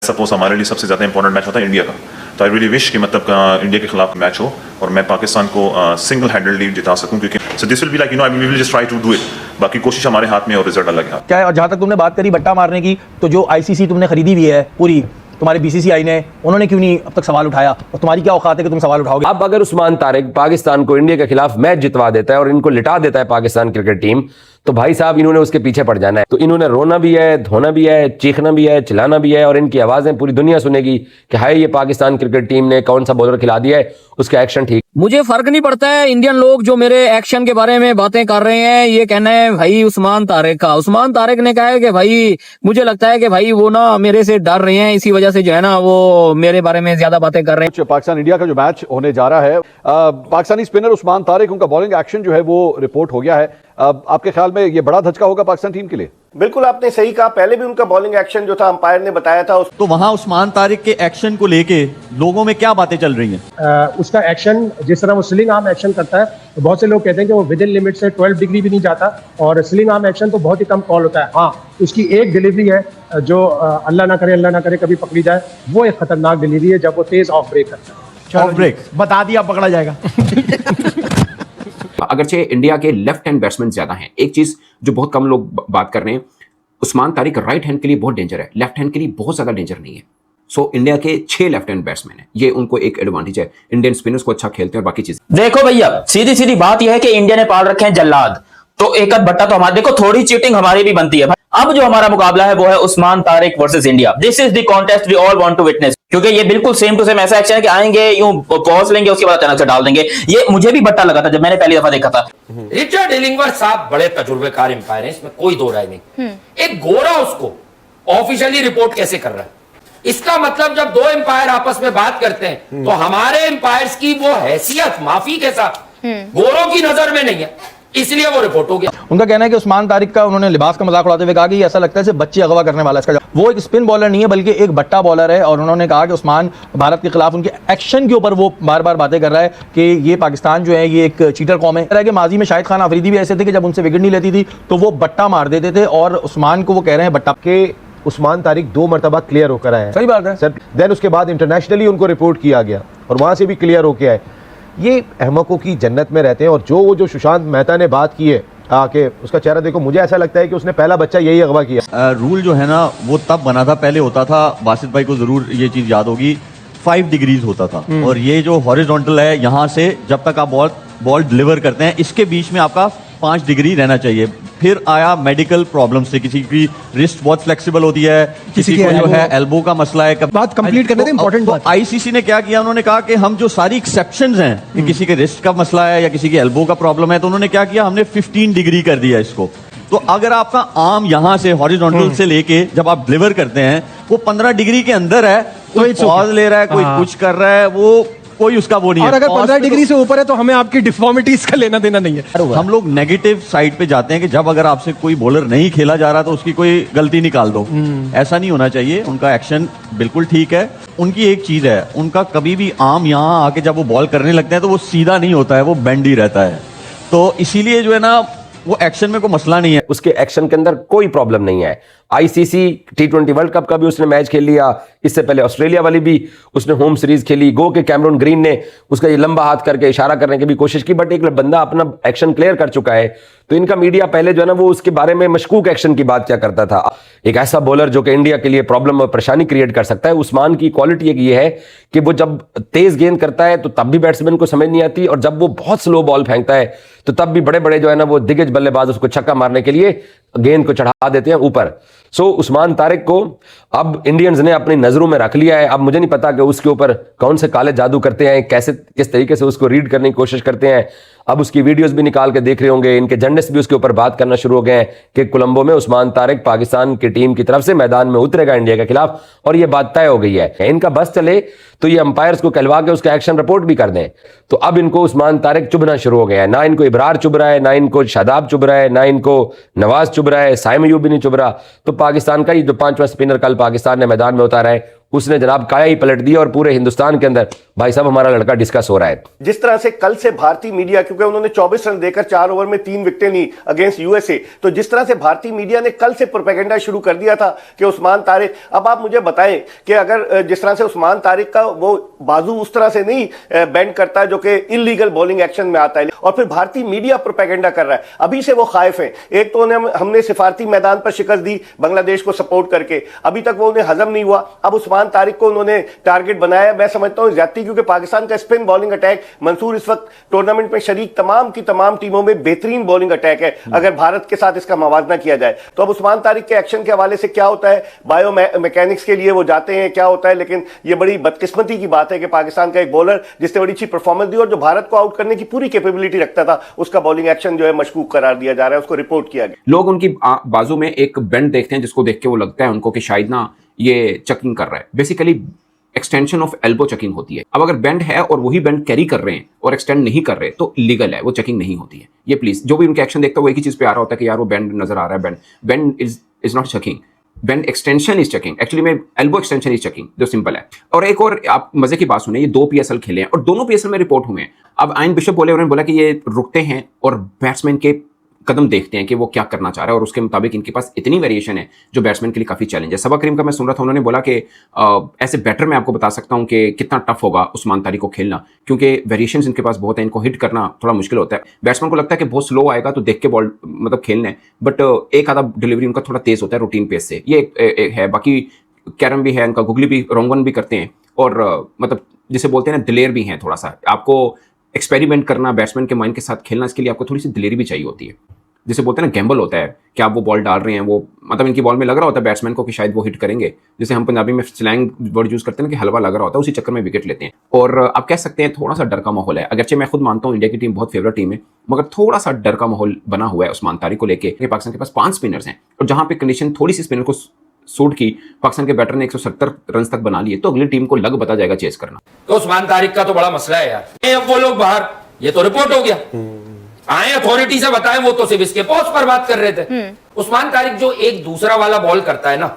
Suppose हमारे लिए सबसे ज़्यादा इंपॉर्टेंट मैच होता है इंडिया का, तो आई रियली विश कि मतलब इंडिया के खिलाफ मैच हो और मैं पाकिस्तान को सिंगल हैंडेडली जिता सकूं, क्योंकि so this will be like we will just try to do it, बाकी कोशिश हमारे हाथ में और रिजल्ट अलग है। क्या, और जहाँ तक तुमने बात करी बट्टा मारने की, तो जो आईसीसी तुमने खरीदी हुई है पूरी, तुम्हारे बीसीसीआई ने, उन्होंने क्यों नहीं अब तक सवाल उठाया, और तुम्हारी क्या औकात है कि तुम सवाल उठाओगे? अब अगर उस्मान तारिक पाकिस्तान को इंडिया के खिलाफ मैच जितवा देता है और इनको लिटा देता है पाकिस्तान क्रिकेट टीम, तो भाई साहब इन्होंने उसके पीछे पड़ जाना है। तो इन्होंने रोना भी है, धोना भी है, चीखना भी है, चिल्लाना भी है, और इनकी आवाजें पूरी दुनिया सुनेगी कि हाय ये पाकिस्तान क्रिकेट टीम ने कौन सा बॉलर खिला दिया है, उसका एक्शन ठीक। मुझे फर्क नहीं पड़ता है इंडियन लोग जो मेरे एक्शन के बारे में बातें कर रहे हैं, ये कहना है भाई उस्मान तारिक का। उस्मान तारिक ने कहा है कि भाई मुझे लगता है कि भाई वो ना मेरे से डर रहे हैं, इसी वजह से जो है ना वो मेरे बारे में ज्यादा बातें कर रहे हैं। पाकिस्तान इंडिया का जो मैच होने जा रहा है, पाकिस्तानी स्पिनर उस्मान तारिक, उनका बॉलिंग एक्शन जो है वो रिपोर्ट हो गया है। आपके ख्याल में ये बड़ा धचका होगा पाकिस्तान टीम के लिए? बिल्कुल आपने सही कहा, पहले भी उनका बॉलिंग एक्शन जो था अंपायर ने बताया था तो वहां उस्मान तारिक के एक्शन को लेके लोगों में क्या बातें चल रही हैं? उसका एक्शन, जिस तरह वो स्लिंग आर्म एक्शन करता है, तो बहुत से लोग कहते हैं कि वो विद इन लिमिट से 12 डिग्री भी नहीं जाता, और स्लिंग आर्म एक्शन तो बहुत ही कम कॉल होता है। हाँ, उसकी एक डिलीवरी है जो अल्लाह ना करे कभी पकड़ी जाए, वो एक खतरनाक डिलीवरी है जब वो तेज ऑफ ब्रेक करता है। ऑफ ब्रेक बता दिया, पकड़ा जाएगा। अगरचे इंडिया के लेफ्ट हैंड बैट्समैन ज्यादा हैं, एक चीज जो बहुत कम लोग बात कर रहे हैं, उस्मान तारिक राइट हैंड के लिए बहुत डेंजर है, लेफ्ट हैंड के लिए बहुत ज्यादा डेंजर नहीं है। सो इंडिया के 6 लेफ्ट हैंड बैट्समैन हैं, ये उनको एक एडवांटेज है। इंडियन स्पिनर्स को अच्छा खेलते हैं और बाकी चीज। देखो भैया, सीधी सीधी बात यह है कि इंडिया ने पाल रखे हैं जल्लाद, तो एक आध बट्टा तो हमारे, देखो थोड़ी चीटिंग हमारी भी बनती है। अब जो हमारा मुकाबला है वो है Usman Tariq versus India. This is the contest we all want to witness, क्योंकि ये बिल्कुल सेम टू सेम ऐसा एक्शन है कि आएंगे यूं पॉज लेंगे, उसके बाद अचानक से डाल देंगे। ये मुझे भी बट्टा लगा था जब मैंने पहली दफा देखा था। रिचर्ड इलिंगवर्थ साहब बड़े तजुर्बेकार एम्पायर हैं, इसमें कोई दो राय नहीं। एक गोरा उसको ऑफिशियली रिपोर्ट कैसे कर रहा है, इसका मतलब जब दो एम्पायर आपस में बात करते हैं तो हमारे एम्पायर्स की वो हैसियत माफी के साथ गोरों की नजर में नहीं है, इसलिए वो रिपोर्ट हो गया। उनका कहना है कि उस्मान तारिक का, उन्होंने लिबास का मजाक उड़ाते हुए कहा कि ऐसा लगता है जैसे बच्चे अगवा करने वाला है। इसका वो एक स्पिन बॉलर नहीं है बल्कि एक बट्टा बॉलर है, और उन्होंने कहा कि उस्मान भारत के खिलाफ उनके एक्शन के ऊपर वो बार बार बातें कर रहा है कि ये पाकिस्तान जो है ये एक चीटर कौम है। कि माजी में शाहिद खान अफरीदी भी ऐसे थे कि जब उनसे विकेट नहीं लेती थी तो वो बट्टा मार देते थे, और उस्मान को वो कह रहे हैं बट्टा के। उस्मान तारिक 2 मरतबा क्लियर होकर आए। सही बात है सर। देन उसके बाद इंटरनेशनली उनको रिपोर्ट किया गया और वहां से भी क्लियर होके आए। ये अहमकों की जन्नत में रहते हैं, और जो सुशांत मेहता ने बात की है आके, उसका चेहरा देखो, मुझे ऐसा लगता है कि उसने पहला बच्चा यही अगवा किया। रूल जो है ना वो तब बना था, पहले होता था, बासित भाई को जरूर ये चीज याद होगी, 5 डिग्रीज होता था, और ये जो हॉरिजॉन्टल है यहाँ से जब तक आप बॉल डिलीवर करते हैं इसके बीच में आपका 5 डिग्री रहना चाहिए। फिर आया मेडिकल प्रॉब्लम से, किसी की रिस्ट बहुत फ्लेक्सिबल होती है, किसी को जो है एल्बो का मसला है। बात कंप्लीट करने दें, इंपॉर्टेंट बात। आईसीसी ने क्या किया, उन्होंने कहा कि हम जो सारी एक्सेप्शंस हैं कि किसी के रिस्ट का मसला है या किसी के एल्बो का प्रॉब्लम है, तो उन्होंने क्या किया, हमने 15 डिग्री कर दिया इसको। तो अगर आपका आर्म यहां से हॉरिजॉन्टल से लेके जब आप डिलीवर करते हैं वो 15 डिग्री के अंदर है, कोई पॉज ले रहा है, कोई कुछ कर रहा है, वो कोई उसका वो नहीं है। और अगर 15 डिग्री से ऊपर है तो हमें आपकी डिफॉर्मिटीज का लेना देना नहीं है। हम लोग नेगेटिव साइड पे जाते हैं कि जब अगर आपसे कोई बॉलर नहीं खेला जा रहा तो उसकी कोई गलती निकाल दो, ऐसा नहीं होना चाहिए। उनका एक्शन बिल्कुल ठीक है। उनकी एक चीज है, उनका कभी भी आर्म यहाँ आके जब वो बॉल करने लगते हैं तो वो सीधा नहीं होता है, वो बेंड ही रहता है। तो इसीलिए जो है ना वो एक्शन में कोई मसला नहीं है, उसके एक्शन के अंदर कोई प्रॉब्लम नहीं है। आईसीसी T20 वर्ल्ड कप का भी उसने मैच खेल लिया, इससे पहले ऑस्ट्रेलिया वाली भी उसने होम सीरीज खेली। गो के कैमरून ग्रीन ने उसका ये लंबा हाथ करके इशारा करने की भी कोशिश की, बट एक बंदा अपना एक्शन क्लियर कर चुका है। तो इनका मीडिया पहले जो है ना वो उसके बारे में मशकूक एक्शन की बात क्या करता था। एक ऐसा बॉलर जो कि इंडिया के लिए प्रॉब्लम और परेशानी क्रिएट कर सकता है। उस्मान की क्वालिटी एक ये है कि वो जब तेज गेंद करता है तो तब भी बैट्समैन को समझ नहीं आती, और जब वो बहुत स्लो बॉल फेंकता है तो तब भी बड़े बड़े जो है ना वो दिग्गज बल्लेबाज उसको छक्का मारने के लिए गेंद को चढ़ा देते हैं ऊपर। सो उस्मान तारिक को अब इंडियंस ने अपनी नजरों में रख लिया है। अब मुझे नहीं पता कि उसके ऊपर कौन से काले जादू करते हैं, कैसे किस तरीके से उसको रीड करने की कोशिश करते हैं। अब उसकी वीडियोस भी निकाल के देख रहे होंगे, इनके जर्नलिस्ट भी उसके ऊपर बात करना शुरू हो गए हैं कि कोलंबो में उस्मान तारिक पाकिस्तान की टीम की तरफ से मैदान में उतरेगा इंडिया के खिलाफ, और ये बात तय हो गई है। इनका बस चले तो ये अंपायर्स को कहलवा के उसका एक्शन रिपोर्ट भी कर दें। तो अब इनको उस्मान तारिक चुभना शुरू हो गया है। ना इनको इब्रार चुभ रहा है, ना इनको शादाब चुभ रहा है, ना इनको नवाज चुभ रहा है, साइम अयूब भी नहीं चुभ रहा। तो पाकिस्तान का ये जो 5वां स्पिनर कल पाकिस्तान ने मैदान में उतारा है उसने जनाब काया ही पलट दी और पूरे हिंदुस्तान के अंदर भाई साहब हमारा लड़का डिस्कस हो रहा है। जिस तरह से कल से भारतीय मीडिया, क्योंकि उन्होंने 24 रन देकर 4 ओवर में 3 विकेटें ली अगेंस्ट यूएसए, तो जिस तरह से भारतीय मीडिया ने कल से प्रोपेगेंडा शुरू कर दिया था कि उस्मान तारिक, अब आप मुझे बताएं कि अगर जिस तरह से उस्मान तारिक का वो बाजू उस तरह से नहीं बेंड करता है जो कि इलीगल बॉलिंग एक्शन में आता है, और फिर भारतीय मीडिया प्रोपेगेंडा कर रहा है, अभी से वो खाइफ हैं। एक तो हमने सिफारती मैदान पर शिकस्त दी बांग्लादेश को सपोर्ट करके, अभी तक वो उन्हें हजम नहीं हुआ, अब उस्मान तारिक को उन्होंने टारगेट बनाया। मैं समझता हूं ज्यादती, क्योंकि पाकिस्तान का स्पिन बॉलिंग अटैक, मंसूर इस वक्त टूर्नामेंट में शरीक तमाम की तमाम टीमों में बेहतरीन बॉलिंग अटैक है। अगर भारत के साथ इसका मवाजना किया जाए तो अब उस्मान तारिक के एक्शन के हवाले से क्या होता है, बायो मैकेनिक्स के लिए वो जाते हैं, क्या होता है, लेकिन ये बड़ी बदकिस्मती की बात है कि पाकिस्तान का एक बॉलर जिसने बड़ी अच्छी परफॉर्मेंस दी और जो भारत को आउट करने की पूरी कैपेबिलिटी रखता था, उसका बॉलिंग एक्शन जो है मशकूक करार दिया जा रहा है, उसको रिपोर्ट किया गया। लोग उनकी बाजू में एक बेंड देखते हैं जिसको देख के वो लगता है उनको कि शायद ना ये चकिंग कर रहा है। Basically extension of elbow checking होती है। अब अगर बेंड है और वही बेंड कैरी कर रहे हैं और एक्सटेंड नहीं कर रहे तो इलीगल है, वो चेकिंग नहीं होती है। ये प्लीज जो भी उनके एक्शन देखता है वो एक ही चीज पे आ रहा होता है कि यार वो बेंड नजर आ रहा है, bend is not checking, bend extension is checking. Actually में एल्बो एक्सटेंशन इज चेकिंग, जो सिंपल है। और एक और आप मजे की बात सुने, ये 2 PSL खेले हैं और दोनों PSL में रिपोर्ट हुए हैं। अब आयन बिशप बोले, उन्होंने बोला कि ये रुकते हैं और बैट्समैन के कदम देखते हैं कि वो क्या करना चाह रहा है और उसके मुताबिक इनके पास इतनी वेरिएशन है जो बैट्समैन के लिए काफी चैलेंज है। सबा करीम का मैं सुन रहा था, उन्होंने बोला कि ऐसे बैटर मैं आपको बता सकता हूं कि कितना टफ होगा उस्मान तारिक को खेलना, क्योंकि वेरिएशंस इनके पास बहुत है, इनको हिट करना थोड़ा मुश्किल होता है। बैट्समैन को लगता है कि बहुत स्लो आएगा तो देख के बॉल मतलब खेलना है, बट एक आधा डिलीवरी उनका थोड़ा तेज होता है रूटीन पेस से, ये एक है। बाकी कैरम भी है उनका, गुगली भी, रोंगन भी करते हैं और मतलब जिसे बोलते हैं ना दिलेर भी हैं थोड़ा सा। आपको एक्सपेरिमेंट करना, बैट्समैन के माइंड के साथ खेलना, इसके लिए आपको थोड़ी सी दिलेरी भी चाहिए होती है। जिसे बोलते हैं ना गैम्बल होता है कि आप वो बॉल डाल रहे हैं, वो मतलब इनकी बॉल में लग रहा होता है बैट्समैन को कि शायद वो हिट करेंगे, जैसे हम पंजाबी में स्लैंग वर्ड यूज करते हैं ना कि हलवा लग रहा होता है, उसी चक्कर में विकेट लेते हैं। और आप कह सकते हैं थोड़ा सा डर का माहौल है। अगरचे मैं खुद मानता हूँ इंडिया की टीम बहुत फेवरेट टीम है, मगर थोड़ा सा डर का माहौल बना हुआ है उस्मान तारिक को लेके। पाकिस्तान के पास 5 स्पिनर्स हैं और जहां पे कंडीशन थोड़ी सी स्पिनर को सूट की, पाकिस्तान के बैटर ने 170 रन तक बना लिए, तो अगली टीम को लग बता जाएगा चेस करना। तो उस्मान तारिक का तो बड़ा मसला है यार। अब वो लोग बाहर, ये तो रिपोर्ट हो गया, आए अथॉरिटी से बताएं, वो तो सिर्फ इसके पोस्ट पर बात कर रहे थे। उस्मान तारिक जो एक दूसरा वाला बॉल करता है ना,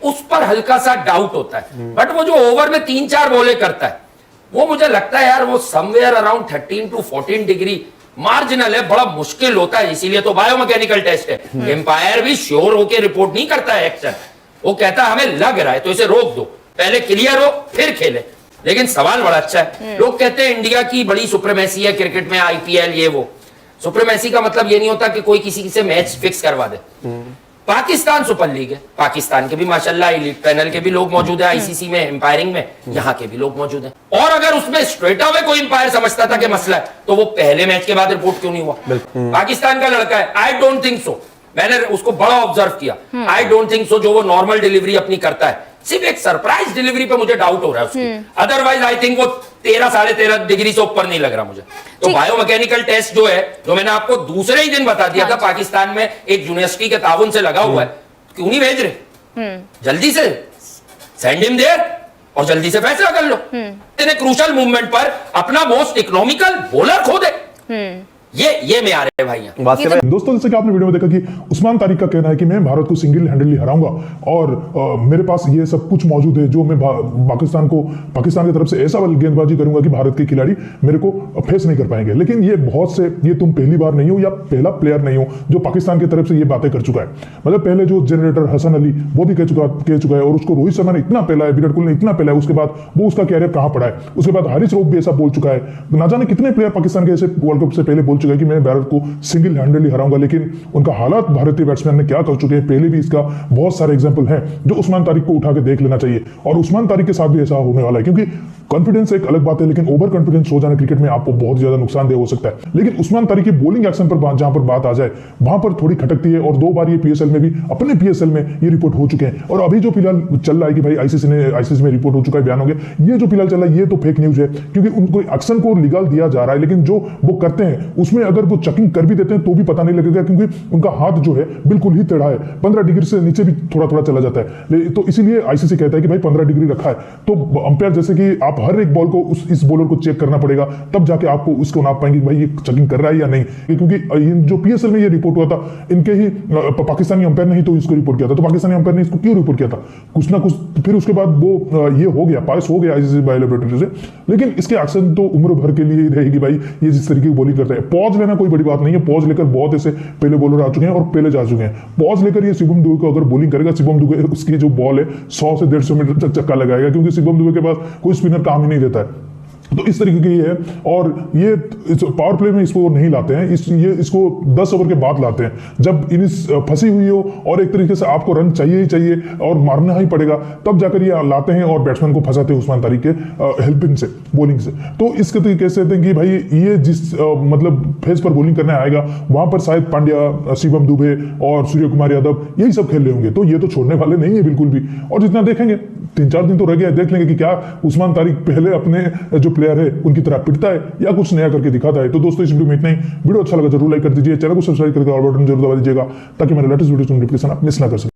उस पर हल्का सा डाउट होता है, बट वो जो ओवर में 3-4 बॉलें करता है, वो मुझे लगता है यार वो somewhere around 13 to 14 degree marginal है, बड़ा मुश्किल होता है। इसीलिए तो बायोमैकेनिकल टेस्ट है। एम्पायर भी श्योर होकर रिपोर्ट नहीं करता है एक्शन, वो कहता है हमें लग रहा है तो इसे रोक दो, पहले क्लियर हो फिर खेले। लेकिन सवाल बड़ा अच्छा है, लोग कहते हैं इंडिया की बड़ी सुप्रीमेसी है क्रिकेट में, IPL ये वो। सुप्रीमेसी का मतलब ये नहीं होता कि कोई किसी से मैच फिक्स करवा दे। पाकिस्तान सुपर लीग है, पाकिस्तान के भी माशाल्लाह एलीट पैनल के भी लोग मौजूद है, ICC में एम्पायरिंग में, यहाँ के भी लोग मौजूद हैं। और अगर उसमें स्ट्रेट अवे कोई एम्पायर समझता था कि मसला है, तो वो पहले मैच के बाद रिपोर्ट क्यों नहीं हुआ? पाकिस्तान का लड़का है, आई डोंट थिंक सो, मैंने उसको बड़ा ऑब्जर्व किया, आई डोंट थिंक सो जो वो नॉर्मल डिलीवरी अपनी करता है, सिर्फ एक सरप्राइज डिलीवरी पे मुझे डाउट हो रहा है उसकी। अदरवाइज आई थिंक वो 13-13.5 डिग्री से ऊपर नहीं लग रहा मुझे। तो बायोमैकेनिकल टेस्ट जो है, जो मैंने आपको दूसरे ही दिन बता दिया था, पाकिस्तान में एक यूनिवर्सिटी के ताउन से लगा हुआ है, क्यों नहीं भेज रहे? जल्दी से सेंड हिम देयर और जल्दी से फैसला कर लो। इतने क्रूशल मूवमेंट पर अपना मोस्ट इकोनॉमिकल बॉलर खो दे, ये में आ रहे हैं भाई। दोस्तों, जैसे कि आपने वीडियो में देखा कि उस्मान तारिक का कहना है कि मैं भारत को सिंगल हैंडली हराऊंगा और मेरे पास ये सब कुछ मौजूद है जो मैं पाकिस्तान की तरफ से ऐसा गेंदबाजी करूंगा कि भारत के खिलाड़ी मेरे को फेस नहीं कर पाएंगे। लेकिन ये बहुत से, ये तुम पहली बार नहीं हो या पहला प्लेयर नहीं हो जो पाकिस्तान की तरफ से ये बातें कर चुका है। मतलब पहले जो जनरेटर हसन अली वो भी कह चुका है और उसको रोहित शर्मा ने इतना पहला है, विराट कोहली ने इतना पहला है, उसके बाद वो उसका कैरियर कहां पड़ा है। उसके बाद हारिस रऊफ भी ऐसा बोल चुका है, ना जाने कितने प्लेयर पाकिस्तान के ऐसे वर्ल्ड कप से पहले बोल चुका है कि मैं भारत को सिंगल हैंडली हराऊंगा। लेकिन उनका हालात भारतीय बैट्समैन ने क्या कर चुके हैं, पहले भी इसका बहुत सारे एग्जांपल हैं जो उस्मान तारिक को उठा के देख लेना चाहिए। और उस्मान तारिक के साथ भी ऐसा होने वाला है, क्योंकि कॉन्फिडेंस एक अलग बात है, लेकिन ओवर कॉन्फिडेंस हो जाना क्रिकेट में आपको बहुत ज्यादा नुकसानदेह हो सकता है। लेकिन उस्मान तारिक की बॉलिंग एक्शन पर जहां पर बात आ जाए, वहां पर थोड़ी खटकती है और 2 बार ये PSL में भी, अपने PSL में ये रिपोर्ट हो चुके हैं। और अभी जो फिलहाल चल रहा है कि भाई ICC में रिपोर्ट हो चुका है, बयान हो गया, ये जो फिलहाल चल रहा है ये तो फेक न्यूज है, क्योंकि उनको एक्शन को लीगल दिया जा रहा है, लेकिन जो वो करते हैं उसमें अगर वो चेकिंग कर भी देते हैं तो भी पता नहीं लगेगा, क्योंकि उनका हाथ जो है बिल्कुल ही टेढ़ा है, 15 डिग्री से नीचे भी थोड़ा थोड़ा चला जाता है। तो इसीलिए ICC कहता है कि भाई 15 डिग्री रखा है, तो अंपायर जैसे कि आप हर एक बॉल को इस बॉलर को चेक करना पड़ेगा, तब जाके आपको उसको नाप पाएंगे कि भाई ये चेकिंग कर रहा है या नहीं। क्योंकि जो PSL में ये रिपोर्ट हुआ था, इनके ही पाकिस्तानी अंपायर ने ही तो इसको रिपोर्ट किया था। तो पाकिस्तानी अंपायर ने इसको क्यों रिपोर्ट किया था, कुछ ना कुछ, फिर उसके बाद वो ये हो गया, पास हो गया ICC बायो लैबोरेटरी से। लेकिन इसके एक्शन तो उम्र भर के लिए ही रहेगी भाई, ये जिस तरीके की बॉलिंग करता है। पॉज लेना कोई बड़ी बात नहीं है, पॉज लेकर बहुत ऐसे पहले बॉलर आ चुके हैं और पहले जा चुके हैं। पॉज लेकर ये शिवम दुबे को अगर बॉलिंग करेगा, शिवम दुबे उसकी जो बॉल है 100 से 150 मीटर तक चक्का लगाएगा, क्योंकि शिवम दुबे के पास कोई स्पिनर काम ही नहीं देता है। तो इस तरीके की है, और ये पावर प्ले में इसको नहीं लाते हैं, इसको 10 ओवर के बाद लाते हैं, जब इनिंग्स फंसी हुई हो और एक तरीके से आपको रन चाहिए ही चाहिए और मारना ही पड़ेगा, तब जाकर ये लाते हैं और बैट्समैन को फंसाते हैं उस्मान तारिक के हेल्पिंग से, बॉलिंग से। तो इसके तरीके से कहते हैं कि भाई ये जिस मतलब फेज पर बॉलिंग करने आएगा, वहां पर शायद पांड्या, शिवम दुबे और सूर्य कुमार यादव यही सब खेल रहे होंगे। तो ये तो छोड़ने वाले नहीं है बिल्कुल भी। और जितना देखेंगे, 3-4 दिन तो रह गए, देख लेंगे कि क्या उस्मान तारिक पहले अपने जो प्लेयर है उनकी तरह पिटता है या कुछ नया करके दिखाता है। तो दोस्तों, इस वीडियो में इतना ही। वीडियो अच्छा लगा जरूर लाइक कर दीजिए, चैनल को सब्सक्राइब करके ऑल बटन जरूर दबा दीजिएगा, ताकि मेरे लेटेस्ट वीडियो की नोटिफिकेशन आप मिस ना कर सकें।